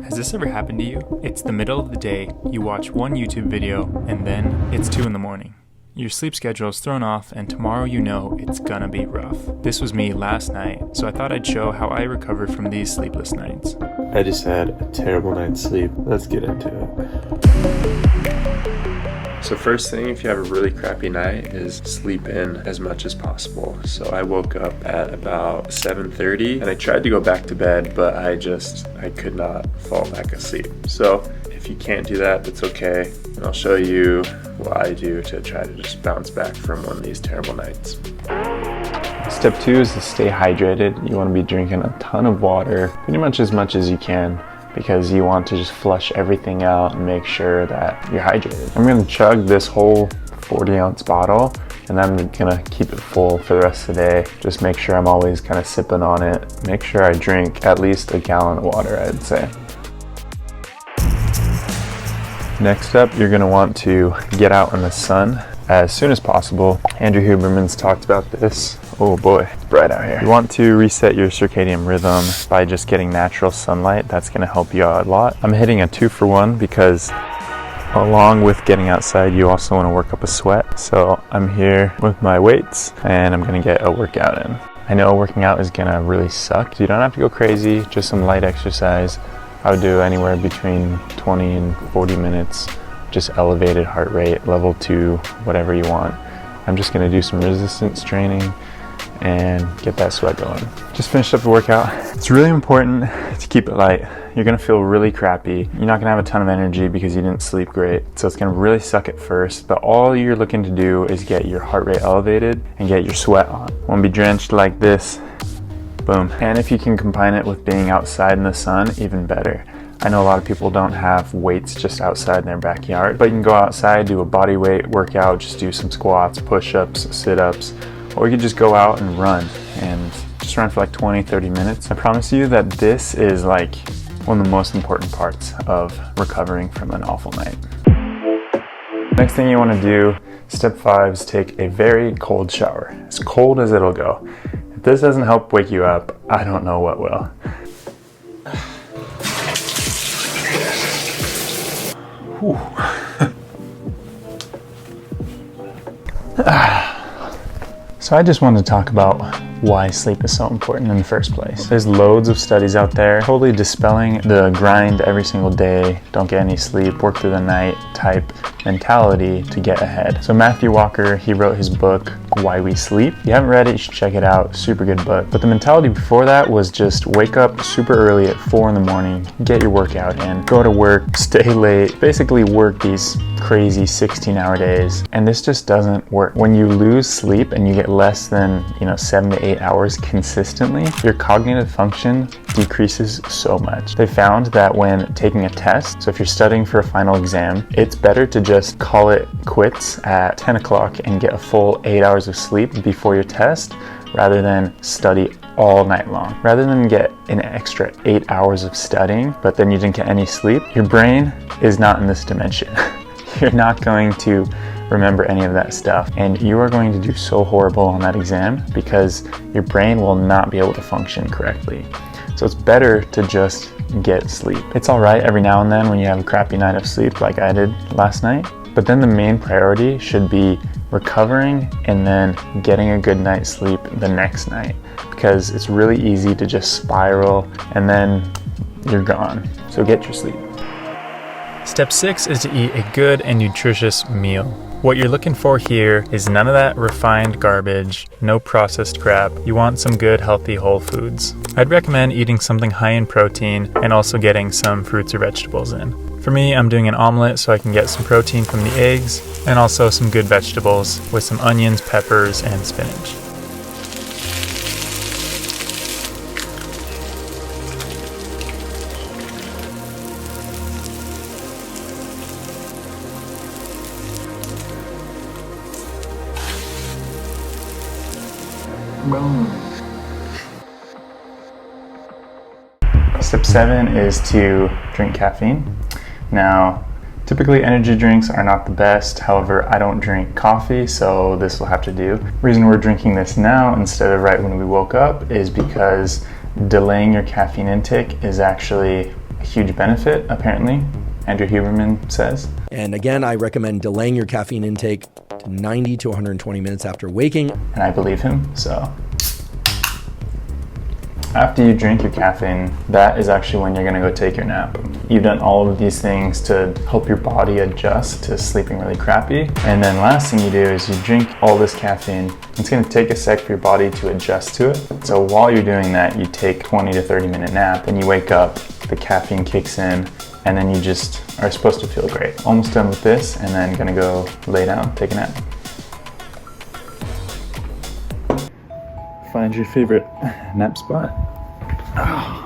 Has this ever happened to you? It's the middle of the day, you watch one YouTube video, and then it's 2 in the morning. Your sleep schedule is thrown off, and tomorrow you know it's gonna be rough. This was me last night, so I thought I'd show how I recovered from these sleepless nights. I just had a terrible night's sleep. Let's get into it. So first thing, if you have a really crappy night, is sleep in as much as possible. So I woke up at about 7:30 and I tried to go back to bed, but I could not fall back asleep. So if you can't do that, that's okay. And I'll show you what I do to try to just bounce back from one of these terrible nights. Step 2 is to stay hydrated. You want to be drinking a ton of water, pretty much as you can, because you want to just flush everything out and make sure that you're hydrated. I'm gonna chug this whole 40-ounce bottle, and then I'm gonna keep it full for the rest of the day. Just make sure I'm always kind of sipping on it. Make sure I drink at least a gallon of water, I'd say. Next up, you're gonna want to get out in the sun as soon as possible. Andrew Huberman's talked about this. Oh boy, it's bright out here. You want to reset your circadian rhythm by just getting natural sunlight. That's gonna help you out a lot. I'm hitting a 2-for-1 because along with getting outside, you also wanna work up a sweat. So I'm here with my weights and I'm gonna get a workout in. I know working out is gonna really suck. You don't have to go crazy, just some light exercise. I would do anywhere between 20 and 40 minutes, just elevated heart rate, level 2, whatever you want. I'm just gonna do some resistance training and get that sweat going. Just finished up the workout. It's really important to keep it light. You're gonna feel really crappy. You're not gonna have a ton of energy because you didn't sleep great. So it's gonna really suck at first, but all you're looking to do is get your heart rate elevated and get your sweat on. Wanna be drenched like this, boom. And if you can combine it with being outside in the sun, even better. I know a lot of people don't have weights just outside in their backyard, but you can go outside, do a body weight workout, just do some squats, push-ups, sit-ups, or you could just go out and run just run for like 20-30 minutes. I promise you that this is like one of the most important parts of recovering from an awful night. Next thing you want to do, step 5, is take a very cold shower, as cold as it'll go. If this doesn't help wake you up, I don't know what will. So I just wanted to talk about why sleep is so important in the first place. There's loads of studies out there totally dispelling the grind every single day, don't get any sleep, work through the night type mentality to get ahead. So Matthew Walker, he wrote his book, Why We Sleep. If you haven't read it, you should check it out. Super good book. But the mentality before that was just wake up super early at 4 in the morning, get your workout in, go to work, stay late, basically work these crazy 16-hour days. And this just doesn't work. When you lose sleep and you get less than 7 to 8 hours consistently, your cognitive function decreases so much. They found that when taking a test, so if you're studying for a final exam, it's better to just call it quits at 10 o'clock and get a full 8 hours of sleep before your test, rather than study all night long. Rather than get an extra 8 hours of studying, but then you didn't get any sleep, your brain is not in this dimension. You're not going to remember any of that stuff, and you are going to do so horrible on that exam because your brain will not be able to function correctly. So it's better to just get sleep. It's all right every now and then when you have a crappy night of sleep like I did last night, but then the main priority should be recovering and then getting a good night's sleep the next night, because it's really easy to just spiral and then you're gone. So get your sleep. Step 6 is to eat a good and nutritious meal. What you're looking for here is none of that refined garbage, no processed crap. You want some good, healthy whole foods. I'd recommend eating something high in protein and also getting some fruits or vegetables in. For me, I'm doing an omelet so I can get some protein from the eggs and also some good vegetables with some onions, peppers, and spinach. Boom. Step 7 is to drink caffeine. Now, typically energy drinks are not the best. However, I don't drink coffee, so this will have to do. The reason we're drinking this now instead of right when we woke up is because delaying your caffeine intake is actually a huge benefit, apparently, Andrew Huberman says. And again, I recommend delaying your caffeine intake to 90 to 120 minutes after waking. And I believe him, so. After you drink your caffeine, that is actually when you're gonna go take your nap. You've done all of these things to help your body adjust to sleeping really crappy. And then last thing you do is you drink all this caffeine. It's gonna take a sec for your body to adjust to it. So while you're doing that, you take 20 to 30 minute nap, then you wake up, the caffeine kicks in, and then you just are supposed to feel great. Almost done with this, and then gonna go lay down, take a nap. Find your favorite nap spot. Oh.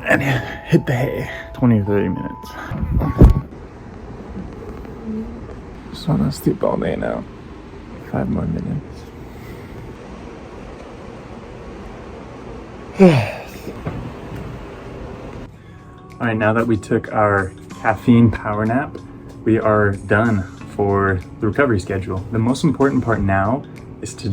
And hit the hay. 20 or 30 minutes. Just wanna sleep all day now. 5 more minutes. All right, now that we took our caffeine power nap, we are done for the recovery schedule. The most important part now is to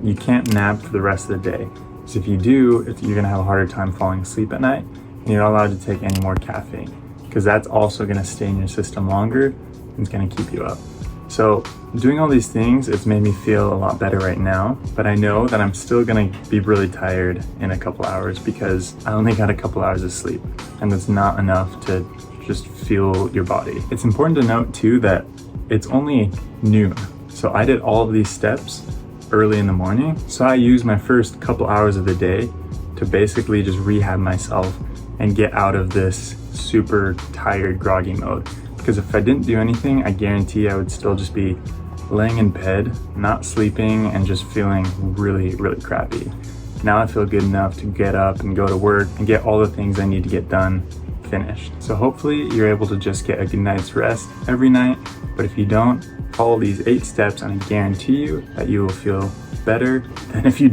you can't nap for the rest of the day. So if you do, you're gonna have a harder time falling asleep at night, and you're not allowed to take any more caffeine, because that's also gonna stay in your system longer and it's gonna keep you up. So doing all these things, it's made me feel a lot better right now, but I know that I'm still gonna be really tired in a couple hours because I only got a couple hours of sleep, and that's not enough to just fuel your body. It's important to note too that it's only noon. So I did all of these steps early in the morning. So I used my first couple hours of the day to basically just rehab myself and get out of this super tired, groggy mode. Because if I didn't do anything, I guarantee I would still just be laying in bed, not sleeping, and just feeling really, really crappy. Now I feel good enough to get up and go to work and get all the things I need to get done finished. So hopefully you're able to just get a good night's rest every night. But if you don't, follow these 8 steps and I guarantee you that you will feel better than if you did.